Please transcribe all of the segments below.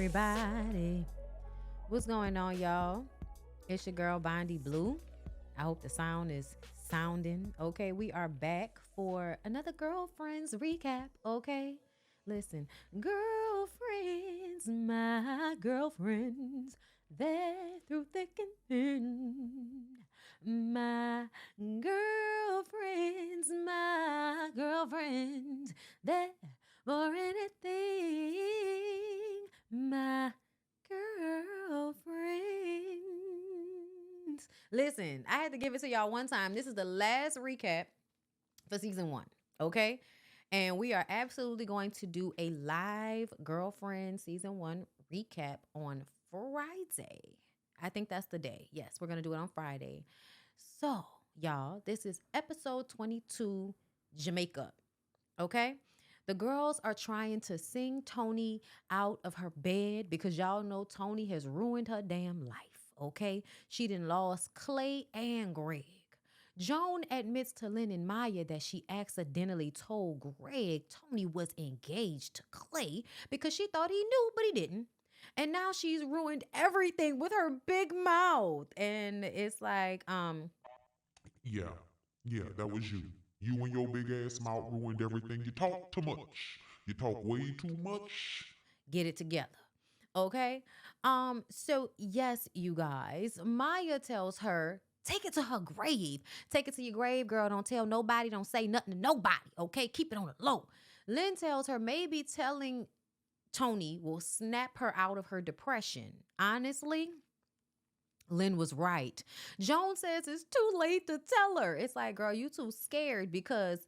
everybody. What's going on, y'all? It's your girl, BondyBlue. I hope the sound is sounding okay. We are back for another Girlfriends recap, okay? Listen, girlfriends, my girlfriends, they're through thick and thin. My girlfriends, they're for anything. My girlfriends. Listen, I had to give it to y'all one time. This is the last recap for season 1, okay? And we are absolutely going to do a live Girlfriend season 1 recap on Friday. I think that's the day. Yes, we're going to do it on Friday. So, y'all, this is episode 22, Jamaica, okay? The girls are trying to sing Tony out of her bed because y'all know Tony has ruined her damn life, okay? She done lost Clay and Greg. Joan admits to Lynn and Maya that she accidentally told Greg Tony was engaged to Clay because she thought he knew, but he didn't. And now she's ruined everything with her big mouth. And it's like, Yeah, that was you. You and your big ass mouth ruined everything. You talk too much. You talk way too much. Get it together. Okay? So yes, you guys, Maya tells her, take it to her grave. Take it to your grave, girl. Don't tell nobody. Don't say nothing to nobody. Okay? Keep it on the low. Lynn tells her maybe telling Tony will snap her out of her depression. Honestly, Lynn was right. Joan says it's too late to tell her. It's like, girl, you too scared because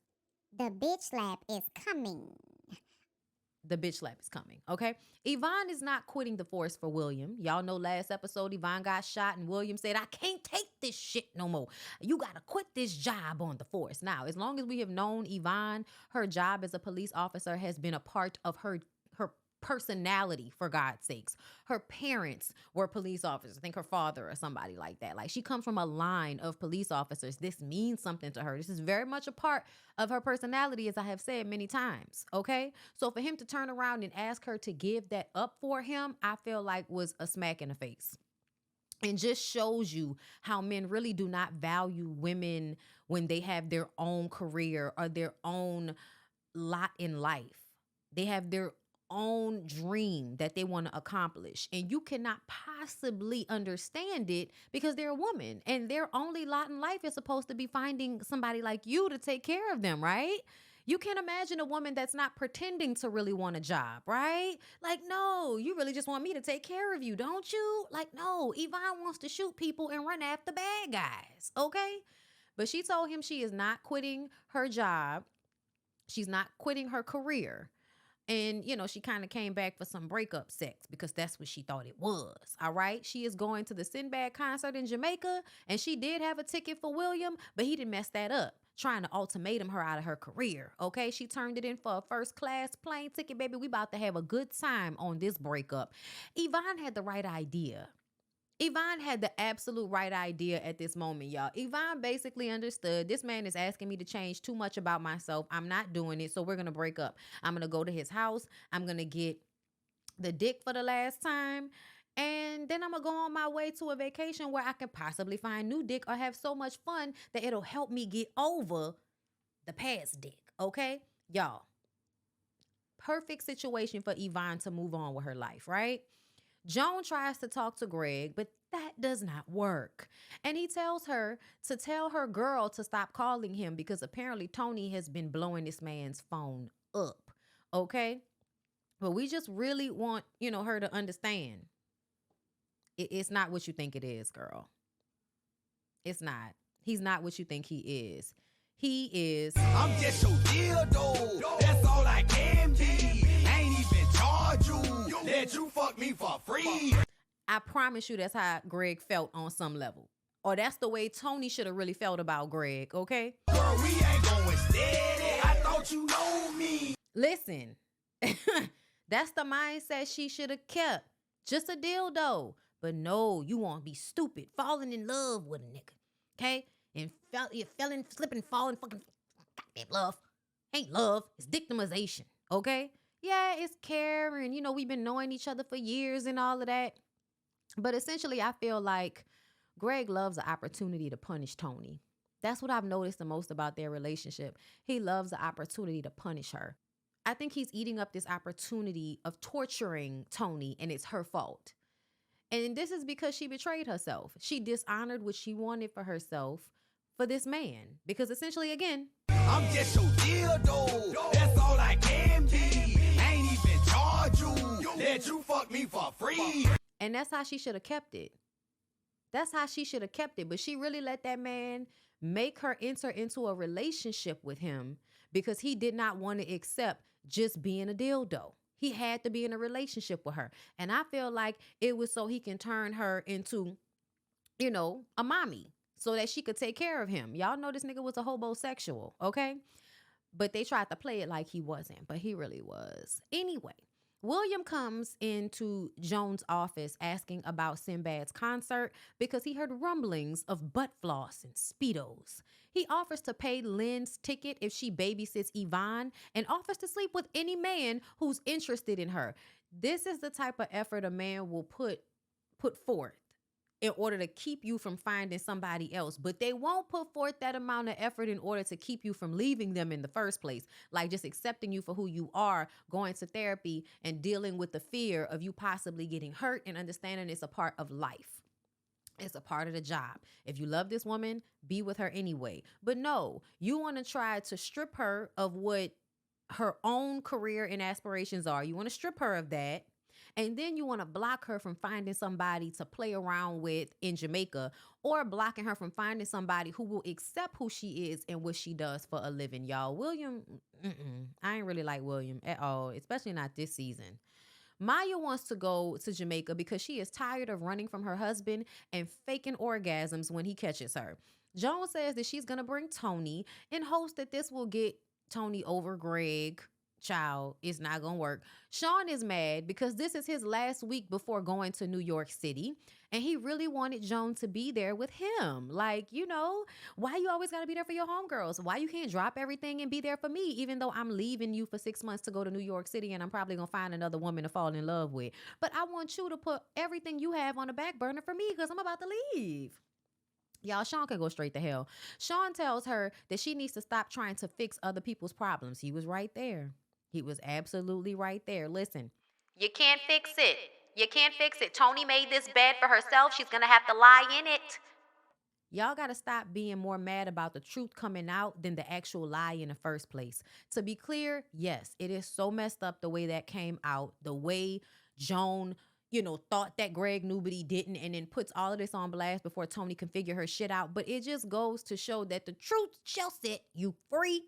the bitch slap is coming. The bitch slap is coming, okay? Yvonne is not quitting the force for William. Y'all know last episode, Yvonne got shot and William said, I can't take this shit no more. You got to quit this job on the force. Now, as long as we have known Yvonne, her job as a police officer has been a part of her personality, for God's sakes. Her parents were police officers. I think her father or somebody like that. Like, she comes from a line of police officers. This means something to her. This is very much a part of her personality, as I have said many times, okay? So for him to turn around and ask her to give that up for him, I feel like was a smack in the face. And just shows you how men really do not value women when they have their own career or their own lot in life. They have their own dream that they want to accomplish, and you cannot possibly understand it because they're a woman and their only lot in life is supposed to be finding somebody like you to take care of them, right? You can't imagine a woman that's not pretending to really want a job, right? Like, no, you really just want me to take care of you, don't you? Like, no, Yvonne wants to shoot people and run after bad guys, okay? But she told him she is not quitting her job. She's not quitting her career. And, you know, she kind of came back for some breakup sex because that's what she thought it was. All right. She is going to the Sinbad concert in Jamaica, and she did have a ticket for William, but he didn't mess that up, trying to ultimatum her out of her career. Okay. She turned it in for a first class plane ticket, baby. We about to have a good time on this breakup. Yvonne had the right idea. Yvonne had the absolute right idea at this moment, y'all. Yvonne basically understood this man is asking me to change too much about myself. I'm not doing it, so we're going to break up. I'm going to go to his house. I'm going to get the dick for the last time. And then I'm going to go on my way to a vacation where I can possibly find new dick or have so much fun that it'll help me get over the past dick, okay? Y'all, perfect situation for Yvonne to move on with her life, right? Joan tries to talk to Greg, but that does not work. And he tells her to tell her girl to stop calling him because apparently Tony has been blowing this man's phone up. Okay? But we just really want, her to understand. It's not what you think it is, girl. It's not. He's not what you think he is. He is. I'm just your dildo. That's all I can be. Ain't even charge you. Let you fuck me for free. I promise you that's how Greg felt on some level. Or that's the way Tony should have really felt about Greg, okay? Girl, we ain't going steady. I thought you know me. Listen, that's the mindset she should have kept. Just a dildo. But no, you won't be stupid, falling in love with a nigga, okay? And slipping, falling, fucking, goddamn love. Ain't love, it's victimization, okay? Yeah, it's caring. You know, we've been knowing each other for years and all of that. But essentially, I feel like Greg loves the opportunity to punish Tony. That's what I've noticed the most about their relationship. He loves the opportunity to punish her. I think he's eating up this opportunity of torturing Tony, and it's her fault. And this is because she betrayed herself. She dishonored what she wanted for herself for this man. Because essentially, again, I'm just your dildo. That's all I can be. Ain't even charge you. Let you fuck me for free. and that's how she should have kept it. That's how she should have kept it. But she really let that man make her enter into a relationship with him because he did not want to accept just being a dildo. He had to be in a relationship with her. And I feel like it was so he can turn her into, a mommy so that she could take care of him. Y'all know this nigga was a hobosexual, okay? But they tried to play it like he wasn't, but he really was. Anyway, William comes into Joan's office asking about Sinbad's concert because he heard rumblings of butt floss and Speedos. He offers to pay Lynn's ticket if she babysits Yvonne and offers to sleep with any man who's interested in her. This is the type of effort a man will put forth in order to keep you from finding somebody else. But they won't put forth that amount of effort in order to keep you from leaving them in the first place. Like just accepting you for who you are, going to therapy and dealing with the fear of you possibly getting hurt and understanding it's a part of life. It's a part of the job. If you love this woman, be with her anyway. But no, you want to try to strip her of what her own career and aspirations are. You want to strip her of that. And then you want to block her from finding somebody to play around with in Jamaica, or blocking her from finding somebody who will accept who she is and what she does for a living, y'all. William, I ain't really like William at all, especially not this season. Maya wants to go to Jamaica because she is tired of running from her husband and faking orgasms when he catches her. Joan says that she's going to bring Tony in hopes that this will get Tony over Greg. Child, it's not gonna work. Sean is mad because this is his last week before going to New York City, and he really wanted Joan to be there with him. Like, why you always gotta be there for your homegirls? Why you can't drop everything and be there for me, even though I'm leaving you for 6 months to go to New York City and I'm probably gonna find another woman to fall in love with. But I want you to put everything you have on the back burner for me because I'm about to leave. Y'all, Sean can go straight to hell. Sean tells her that she needs to stop trying to fix other people's problems. He was right there. He was absolutely right there. Listen, you can't fix it. You can't fix it. Tony made this bed for herself. She's going to have to lie in it. Y'all got to stop being more mad about the truth coming out than the actual lie in the first place. To be clear, yes, it is so messed up the way that came out, the way Joan, thought that Greg knew, but he didn't, and then puts all of this on blast before Tony can figure her shit out. But it just goes to show that the truth shall set you free,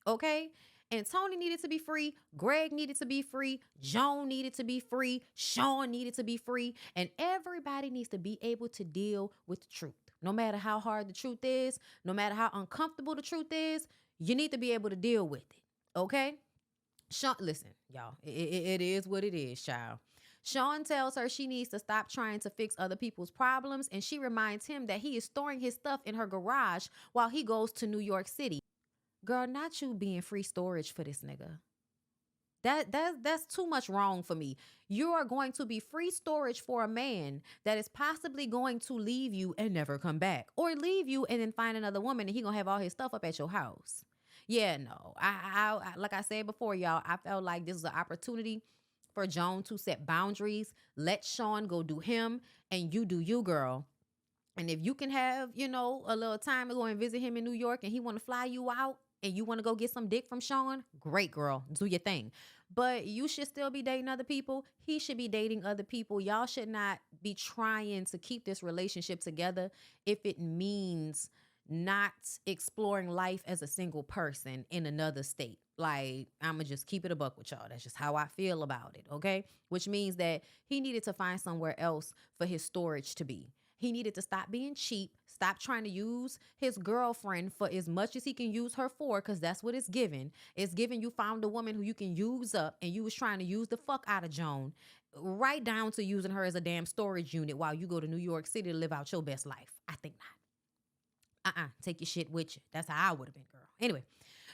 okay? And Tony needed to be free. Greg needed to be free. Joan needed to be free. Sean needed to be free. And everybody needs to be able to deal with the truth. No matter how hard the truth is, no matter how uncomfortable the truth is, you need to be able to deal with it. Okay? Sean, listen, y'all. It is what it is, child. Sean tells her she needs to stop trying to fix other people's problems, and she reminds him that he is storing his stuff in her garage while he goes to New York City. Girl, not you being free storage for this nigga. That's too much wrong for me. You are going to be free storage for a man that is possibly going to leave you and never come back, or leave you and then find another woman and he gonna have all his stuff up at your house. Yeah, no. I like I said before, y'all, I felt like this was an opportunity for Joan to set boundaries. Let Sean go do him, and you do you, girl. And if you can have, a little time to go and visit him in New York and he want to fly you out and you want to go get some dick from Sean, great, girl. Do your thing. But you should still be dating other people. He should be dating other people. Y'all should not be trying to keep this relationship together if it means not exploring life as a single person in another state. Like, I'm going to just keep it a buck with y'all. That's just how I feel about it, okay? Which means that he needed to find somewhere else for his storage to be. He needed to stop being cheap, stop trying to use his girlfriend for as much as he can use her for, because that's what it's giving. It's giving you found a woman who you can use up, and you was trying to use the fuck out of Joan, right down to using her as a damn storage unit while you go to New York City to live out your best life. I think not. Take your shit with you. That's how I would have been, girl. Anyway,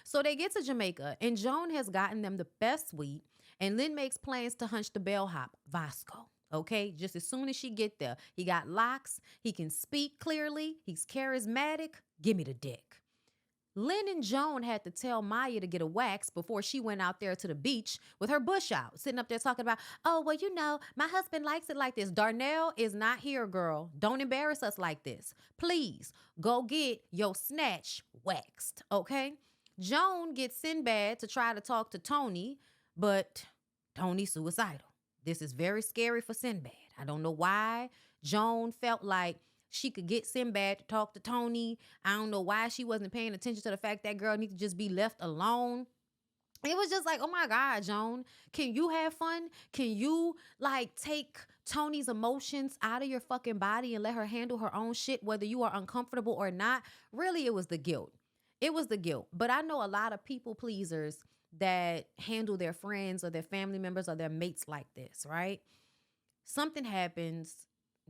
so they get to Jamaica, and Joan has gotten them the best suite, And Lynn makes plans to hunch the bellhop, Vasco. Okay, just as soon as she get there, he got locks, he can speak clearly, he's charismatic. Give me the dick. Lynn and Joan had to tell Maya to get a wax before she went out there to the beach with her bush out, sitting up there talking about, oh, well, you know, my husband likes it like this. Darnell is not here, girl. Don't embarrass us like this. Please go get your snatch waxed, okay? Joan gets Sinbad to try to talk to Tony, but Tony's suicidal. This is very scary for Sinbad. I don't know why Joan felt like she could get Sinbad to talk to Tony. I don't know why she wasn't paying attention to the fact that girl needs to just be left alone. It was just like, oh my God, Joan, can you have fun? Can you like take Tony's emotions out of your fucking body and let her handle her own shit, whether you are uncomfortable or not? Really, it was the guilt. It was the guilt. But I know a lot of people pleasers that handle their friends or their family members or their mates like this, right? Something happens.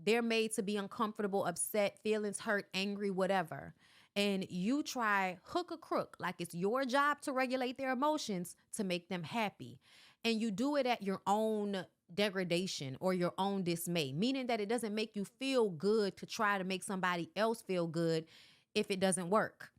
They're made to be uncomfortable, upset, feelings hurt, angry, whatever. And you try hook or crook, like it's your job to regulate their emotions to make them happy. And you do it at your own degradation or your own dismay, meaning that it doesn't make you feel good to try to make somebody else feel good if it doesn't work.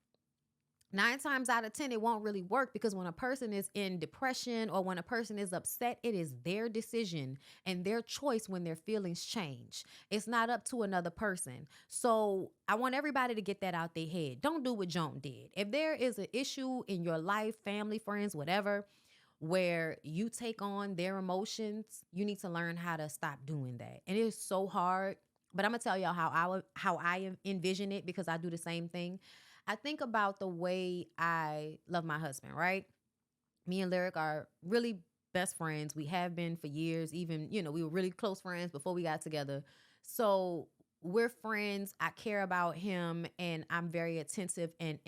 9 times out of 10, it won't really work because when a person is in depression or when a person is upset, it is their decision and their choice when their feelings change. It's not up to another person. So I want everybody to get that out their head. Don't do what Joan did. If there is an issue in your life, family, friends, whatever, where you take on their emotions, you need to learn how to stop doing that. And it is so hard, but I'm going to tell y'all how I envision it because I do the same thing. I think about the way I love my husband, right? Me and Lyric are really best friends. We have been for years. Even, we were really close friends before we got together. So we're friends. I care about him and I'm very attentive and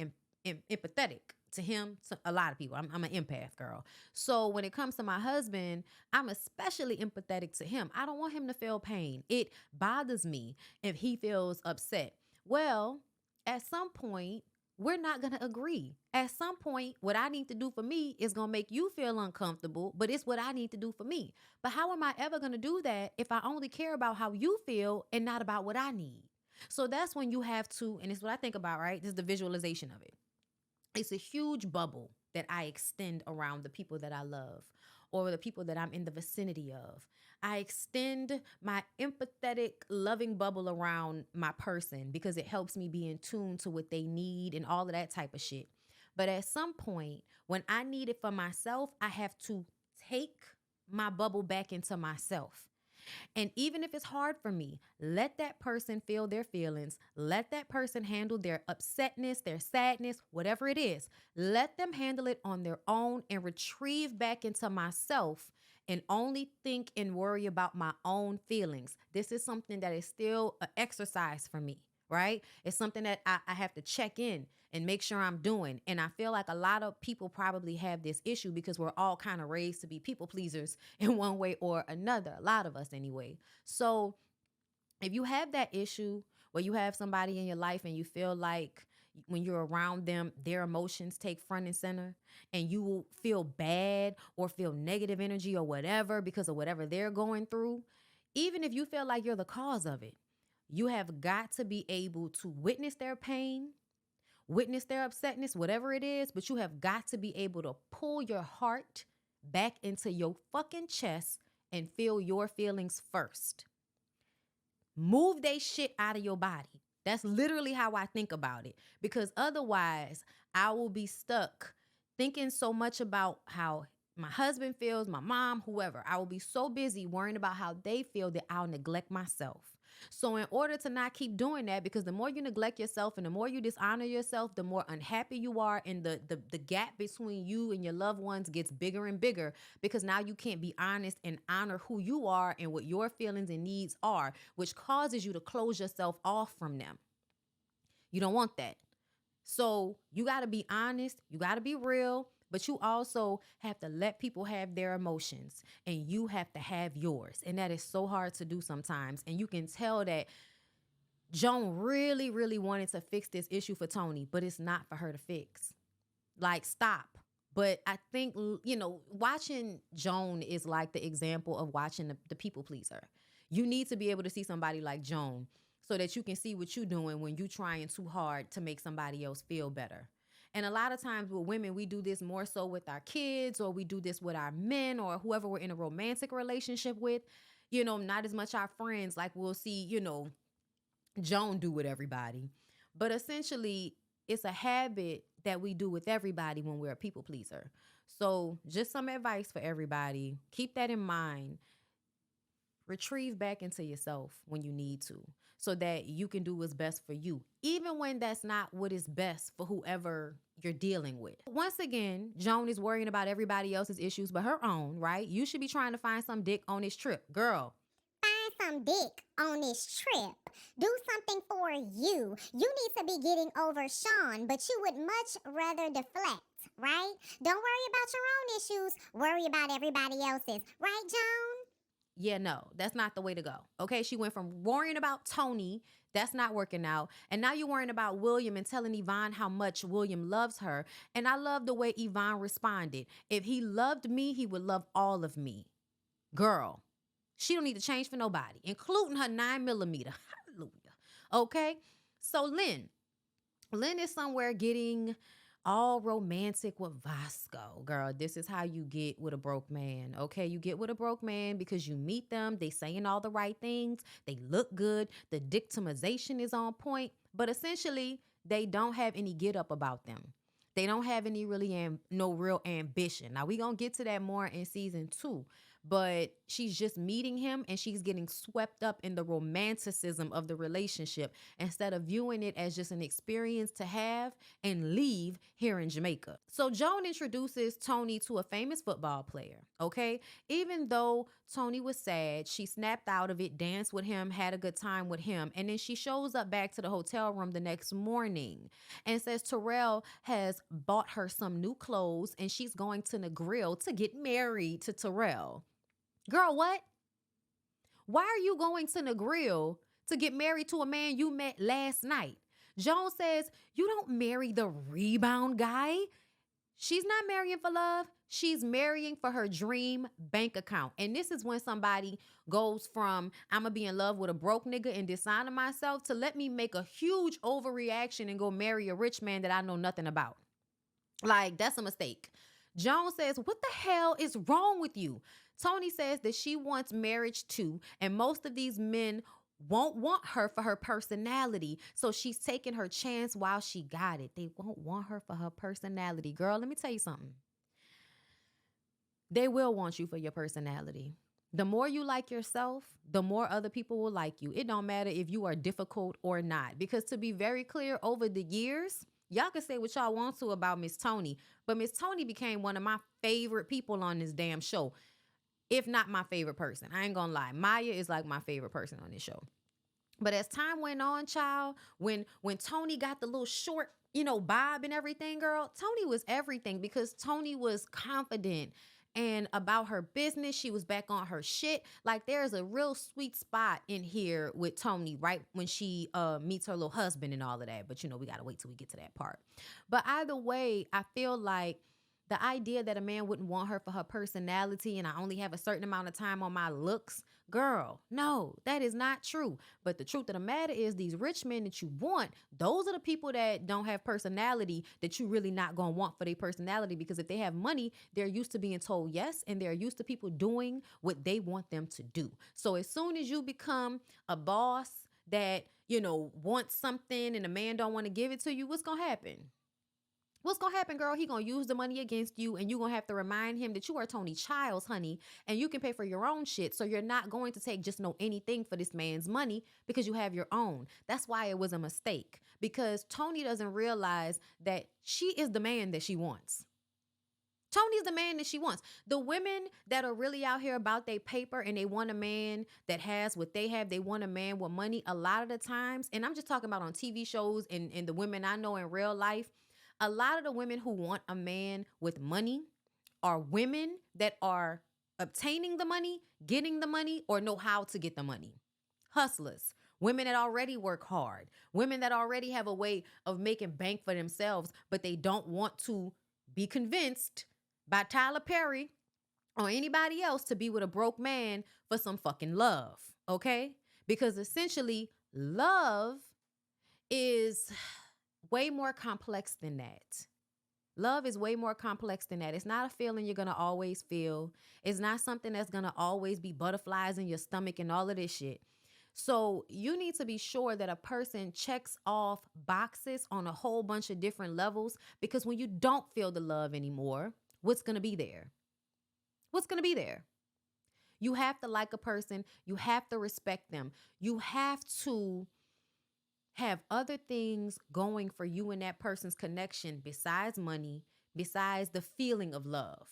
empathetic to him, to a lot of people. I'm an empath girl. So when it comes to my husband, I'm especially empathetic to him. I don't want him to feel pain. It bothers me if he feels upset. Well, at some point, we're not going to agree. At some point, what I need to do for me is going to make you feel uncomfortable, but it's what I need to do for me. But how am I ever going to do that if I only care about how you feel and not about what I need? So that's when you have to, and it's what I think about, right? This is the visualization of it. It's a huge bubble that I extend around the people that I love or the people that I'm in the vicinity of. I extend my empathetic, loving bubble around my person because it helps me be in tune to what they need and all of that type of shit. But at some point, when I need it for myself, I have to take my bubble back into myself. And even if it's hard for me, let that person feel their feelings. Let that person handle their upsetness, their sadness, whatever it is. Let them handle it on their own and retrieve back into myself and only think and worry about my own feelings. This is something that is still an exercise for me, right? It's something that I have to check in and make sure I'm doing. And I feel like a lot of people probably have this issue because we're all kind of raised to be people pleasers in one way or another. A lot of us anyway. So if you have that issue where you have somebody in your life and you feel like when you're around them, their emotions take front and center and you will feel bad or feel negative energy or whatever because of whatever they're going through, even if you feel like you're the cause of it, you have got to be able to witness their pain, witness their upsetness, whatever it is, but you have got to be able to pull your heart back into your fucking chest and feel your feelings first. Move they shit out of your body. That's literally how I think about it, because otherwise I will be stuck thinking so much about how my husband feels, my mom, whoever. I will be so busy worrying about how they feel that I'll neglect myself. So in order to not keep doing that, because the more you neglect yourself and the more you dishonor yourself, the more unhappy you are, and the gap between you and your loved ones gets bigger and bigger, because now you can't be honest and honor who you are and what your feelings and needs are, which causes you to close yourself off from them. You don't want that. So you got to be honest. You got to be real. But you also have to let people have their emotions and you have to have yours. And that is so hard to do sometimes. And you can tell that Joan really, really wanted to fix this issue for Tony, but it's not for her to fix. Like, stop. But I think, watching Joan is like the example of watching the people pleaser. You need to be able to see somebody like Joan so that you can see what you're doing when you're trying too hard to make somebody else feel better. And a lot of times with women, we do this more so with our kids, or we do this with our men or whoever we're in a romantic relationship with, not as much our friends. Like we'll see, Joan do with everybody. But essentially, it's a habit that we do with everybody when we're a people pleaser. So just some advice for everybody. Keep that in mind. Retrieve back into yourself when you need to, so that you can do what's best for you, even when that's not what is best for whoever you're dealing with. Once again, Joan is worrying about everybody else's issues but her own, right? You should be trying to find some dick on this trip. Girl, Find some dick on this trip. Do something for you. You need to be getting over Sean, but you would much rather deflect, right? Don't worry about your own issues. Worry about everybody else's. Right, Joan? yeah, no, that's not the way to go. Okay, she went from worrying about Tony, that's not working out, and now you're worrying about William and telling Yvonne how much William loves her. And I love the way Yvonne responded. If he loved me, he would love all of me. Girl, she don't need to change for nobody, including her 9mm. Hallelujah. Okay, so Lynn is somewhere getting all romantic with Vasco. Girl, this is how you get with a broke man, okay? You get with a broke man because you meet them, they saying all the right things, they look good, the victimization is on point, but essentially, they don't have any get up about them. They don't have any no real ambition. Now, we gonna get to that more in season 2. But she's just meeting him and she's getting swept up in the romanticism of the relationship instead of viewing it as just an experience to have and leave here in Jamaica. So Joan introduces Tony to a famous football player, okay? Even though Tony was sad, she snapped out of it, danced with him, had a good time with him, and then she shows up back to the hotel room the next morning and says Terrell has bought her some new clothes and she's going to the grill to get married to Terrell. Girl, what? Why are you going to the grill to get married to a man you met last night? Joan says, you don't marry the rebound guy. She's not marrying for love. She's marrying for her dream bank account. And this is when somebody goes from, I'm going to be in love with a broke nigga and dishonor myself, to let me make a huge overreaction and go marry a rich man that I know nothing about. Like, that's a mistake. Joan says, what the hell is wrong with you? Tony says that she wants marriage too, and most of these men won't want her for her personality, so she's taking her chance while she got it. They won't want her for her personality. Girl, let me tell you something. They will want you for your personality. The more you like yourself, the more other people will like you. It don't matter if you are difficult or not, because to be very clear, over the years, y'all can say what y'all want to about Miss Tony, but Miss Tony became one of my favorite people on this damn show. If not my favorite person. I ain't gonna lie. Maya is like my favorite person on this show. But as time went on, child, when Tony got the little short, bob and everything, girl, Tony was everything because Tony was confident and about her business. She was back on her shit. Like, there's a real sweet spot in here with Tony right when she meets her little husband and all of that. But, we got to wait till we get to that part. But either way, I feel like the idea that a man wouldn't want her for her personality and I only have a certain amount of time on my looks, girl, no, that is not true. But the truth of the matter is these rich men that you want, those are the people that don't have personality that you really not going to want for their personality, because if they have money, they're used to being told yes, and they're used to people doing what they want them to do. So as soon as you become a boss that, wants something and a man don't want to give it to you, what's going to happen? What's going to happen, girl? He going to use the money against you, and you're going to have to remind him that you are Tony Childs, honey, and you can pay for your own shit. So you're not going to take just anything for this man's money because you have your own. That's why it was a mistake, because Tony doesn't realize that she is the man that she wants. Tony's the man that she wants. The women that are really out here about their paper and they want a man that has what they have, they want a man with money, a lot of the times, and I'm just talking about on TV shows and the women I know in real life, a lot of the women who want a man with money are women that are obtaining the money, getting the money, or know how to get the money. Hustlers, women that already work hard, women that already have a way of making bank for themselves, but they don't want to be convinced by Tyler Perry or anybody else to be with a broke man for some fucking love, okay? Because essentially, love is way more complex than that. Love is way more complex than that. It's not a feeling you're going to always feel. It's not something that's going to always be butterflies in your stomach and all of this shit. So you need to be sure that a person checks off boxes on a whole bunch of different levels, because when you don't feel the love anymore, what's going to be there? What's going to be there? You have to like a person. You have to respect them. You have to have other things going for you and that person's connection besides money, besides the feeling of love.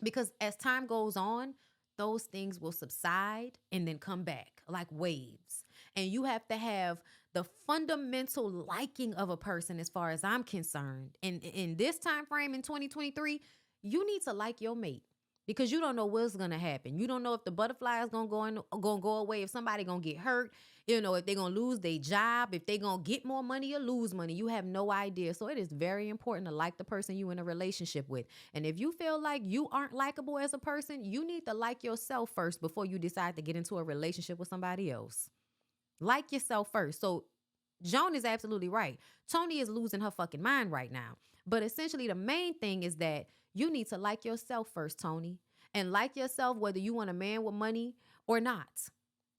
Because as time goes on, those things will subside and then come back like waves. And you have to have the fundamental liking of a person, as far as I'm concerned. And in this time frame in 2023, you need to like your mate, because you don't know what's going to happen. You don't know if the butterfly is going to go away, if somebody going to get hurt, if they're going to lose their job, if they're going to get more money or lose money. You have no idea. So it is very important to like the person you in a relationship with. And if you feel like you aren't likable as a person, you need to like yourself first before you decide to get into a relationship with somebody else. Like yourself first. So Joan is absolutely right. Tony is losing her fucking mind right now. But essentially the main thing is that you need to like yourself first, Tony. And like yourself whether you want a man with money or not.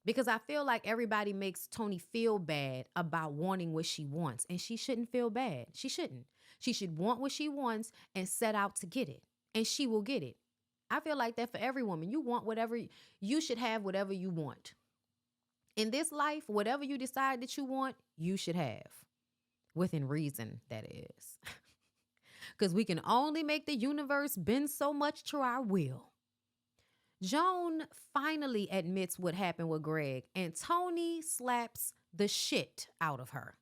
Because I feel like everybody makes Tony feel bad about wanting what she wants. And she shouldn't feel bad. She shouldn't. She should want what she wants and set out to get it. And she will get it. I feel like that for every woman. You want whatever, you should have whatever you want. In this life, whatever you decide that you want, you should have. Within reason, that is. Because we can only make the universe bend so much to our will. Joan finally admits what happened with Greg, and Tony slaps the shit out of her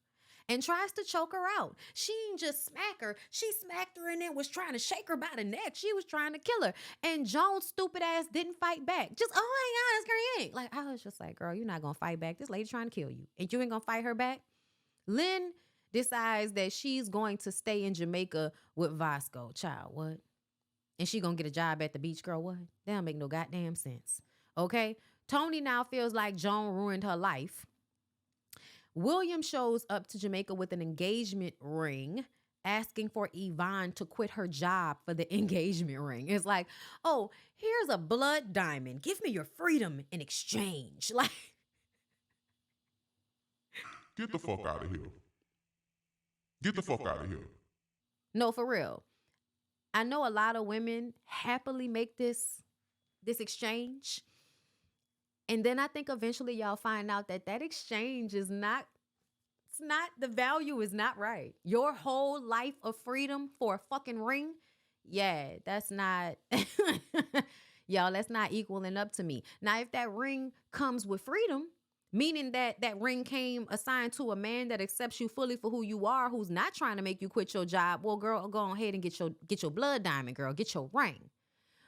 and tries to choke her out. She didn't just smack her. She smacked her and then was trying to shake her by the neck. She was trying to kill her. And Joan's stupid ass didn't fight back. Just, oh my God, it's Greg. Like, I was just like, girl, you're not going to fight back. This lady's trying to kill you. And you ain't going to fight her back? Lynn decides that she's going to stay in Jamaica with Vasco. Child, what? And she gonna get a job at the beach, girl, what? That don't make no goddamn sense. Okay? Tony now feels like Joan ruined her life. William shows up to Jamaica with an engagement ring, asking for Yvonne to quit her job for the engagement ring. It's like, oh, here's a blood diamond. Give me your freedom in exchange. Like, Get the fuck out of here. Get the fuck out of here. no, for real. I know a lot of women happily make this exchange. And then I think eventually y'all find out that exchange is not, the value is not right. Your whole life of freedom for a fucking ring, yeah, that's not, y'all, that's not equaling up to me. Now, if that ring comes with freedom, meaning that ring came assigned to a man that accepts you fully for who you are, who's not trying to make you quit your job, well, girl, go ahead and get your blood diamond, girl. Get your ring.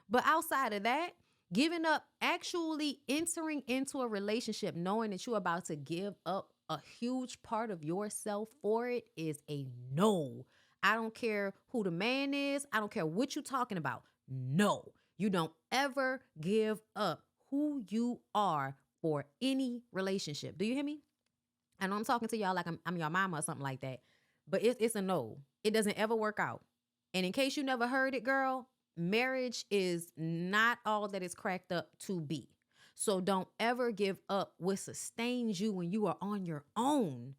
But outside of that, giving up, actually entering into a relationship knowing that you're about to give up a huge part of yourself for it is a no. I don't care who the man is. I don't care what you're talking about. No, you don't ever give up who you are for any relationship. Do you hear me? I know I'm talking to y'all like I'm your mama or something like that, but it's a no. It doesn't ever work out. And in case you never heard it, girl, marriage is not all that it's cracked up to be. So don't ever give up what sustains you when you are on your own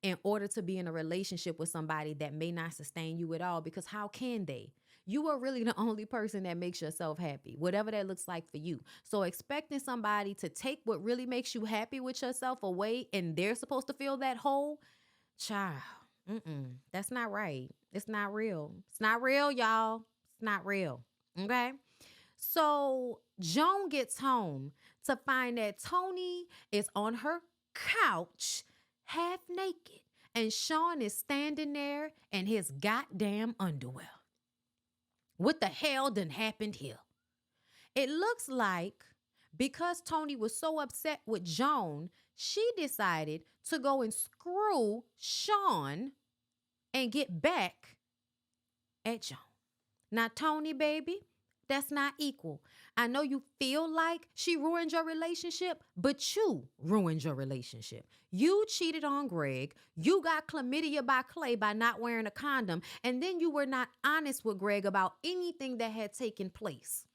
in order to be in a relationship with somebody that may not sustain you at all, because how can they? You are really the only person that makes yourself happy, whatever that looks like for you. So expecting somebody to take what really makes you happy with yourself away and they're supposed to fill that hole, child, that's not right. It's not real. It's not real, y'all. It's not real. Okay? So Joan gets home to find that Tony is on her couch half naked and Sean is standing there in his goddamn underwear. What the hell done happened here? It looks like because Tony was so upset with Joan, she decided to go and screw Sean and get back at Joan. Now, Tony, baby, that's not equal. I know you feel like she ruined your relationship, but you ruined your relationship. You cheated on Greg. You got chlamydia by Clay by not wearing a condom. And then you were not honest with Greg about anything that had taken place.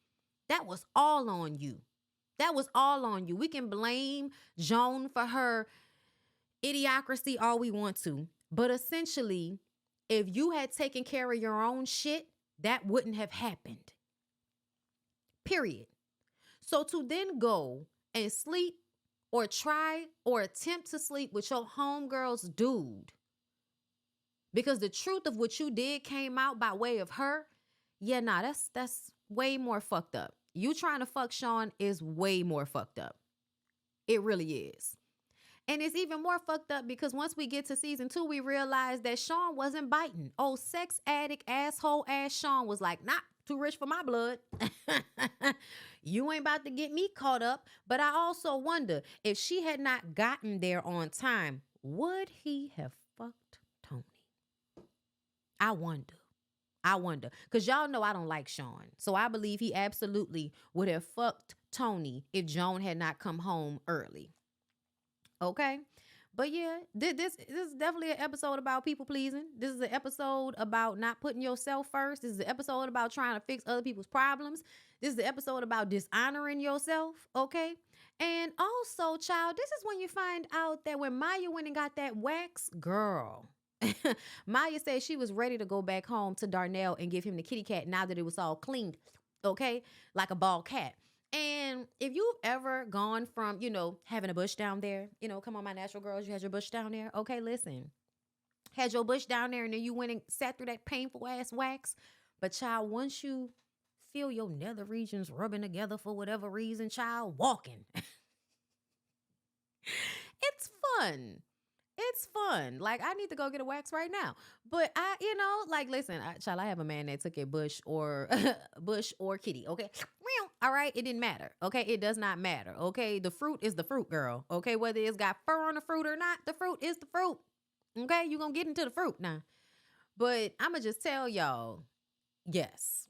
That was all on you. That was all on you. We can blame Joan for her idiocracy all we want to. But essentially, if you had taken care of your own shit, that wouldn't have happened. Period. So to then go and sleep or try or attempt to sleep with your homegirl's dude because the truth of what you did came out by way of her, yeah, nah, that's way more fucked up. You trying to fuck Sean is way more fucked up. It really is. And it's even more fucked up because once we get to season 2, we realize that Sean wasn't biting. Oh, sex addict, asshole ass Sean was like, nah, too rich for my blood. You ain't about to get me caught up. But I also wonder if she had not gotten there on time, would he have fucked Tony? I wonder. Because y'all know I don't like Sean. So I believe he absolutely would have fucked Tony if Joan had not come home early. Okay? But yeah, this is definitely an episode about people pleasing. This is an episode about not putting yourself first. This is an episode about trying to fix other people's problems. This is the episode about dishonoring yourself, okay? And also, child, this is when you find out that when Maya went and got that wax, girl, Maya said she was ready to go back home to Darnell and give him the kitty cat now that it was all cleaned, okay? Like a bald cat. And if you've ever gone from, having a bush down there, come on, my natural girls, you had your bush down there. Okay, listen. Had your bush down there and then you went and sat through that painful ass wax. But child, once you feel your nether regions rubbing together for whatever reason, child, walking. It's fun. It's fun. Like, I need to go get a wax right now. But listen, child, I have a man that took a bush or kitty, okay? All right, it didn't matter, okay? It does not matter, okay? The fruit is the fruit, girl, okay? Whether it's got fur on the fruit or not, the fruit is the fruit, okay? You're going to get into the fruit now. But I'm going to just tell y'all, yes,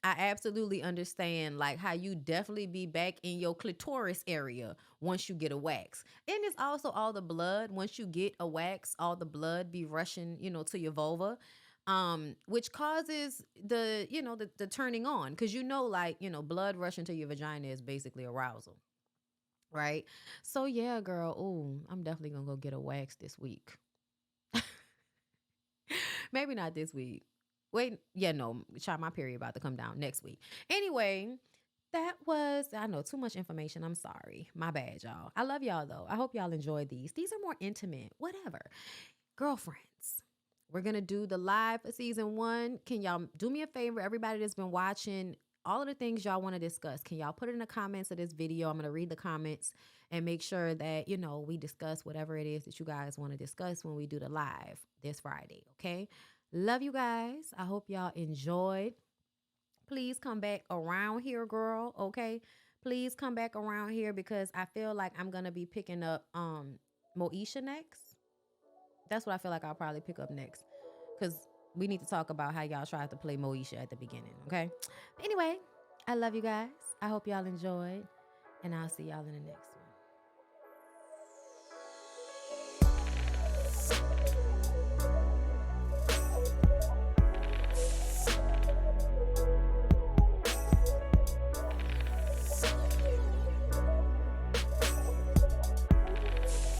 I absolutely understand, like, how you definitely be back in your clitoris area once you get a wax. And it's also all the blood. Once you get a wax, all the blood be rushing, to your vulva, which causes the turning on. Because blood rushing to your vagina is basically arousal, right? So, yeah, girl, ooh, I'm definitely going to go get a wax this week. Maybe not this week. Wait, yeah, no, child, my period about to come down next week. Anyway, I know, too much information. I'm sorry. My bad, y'all. I love y'all, though. I hope y'all enjoy these. These are more intimate, whatever. Girlfriends, we're going to do the live for season 1. Can y'all do me a favor? Everybody that's been watching, all of the things y'all want to discuss, can y'all put it in the comments of this video? I'm going to read the comments and make sure that, we discuss whatever it is that you guys want to discuss when we do the live this Friday, okay? Love you guys. I hope y'all enjoyed. Please come back around here, girl, okay? Please come back around here because I feel like I'm going to be picking up Moesha next. That's what I feel like I'll probably pick up next because we need to talk about how y'all tried to play Moesha at the beginning, okay? But anyway, I love you guys. I hope y'all enjoyed, and I'll see y'all in the next one.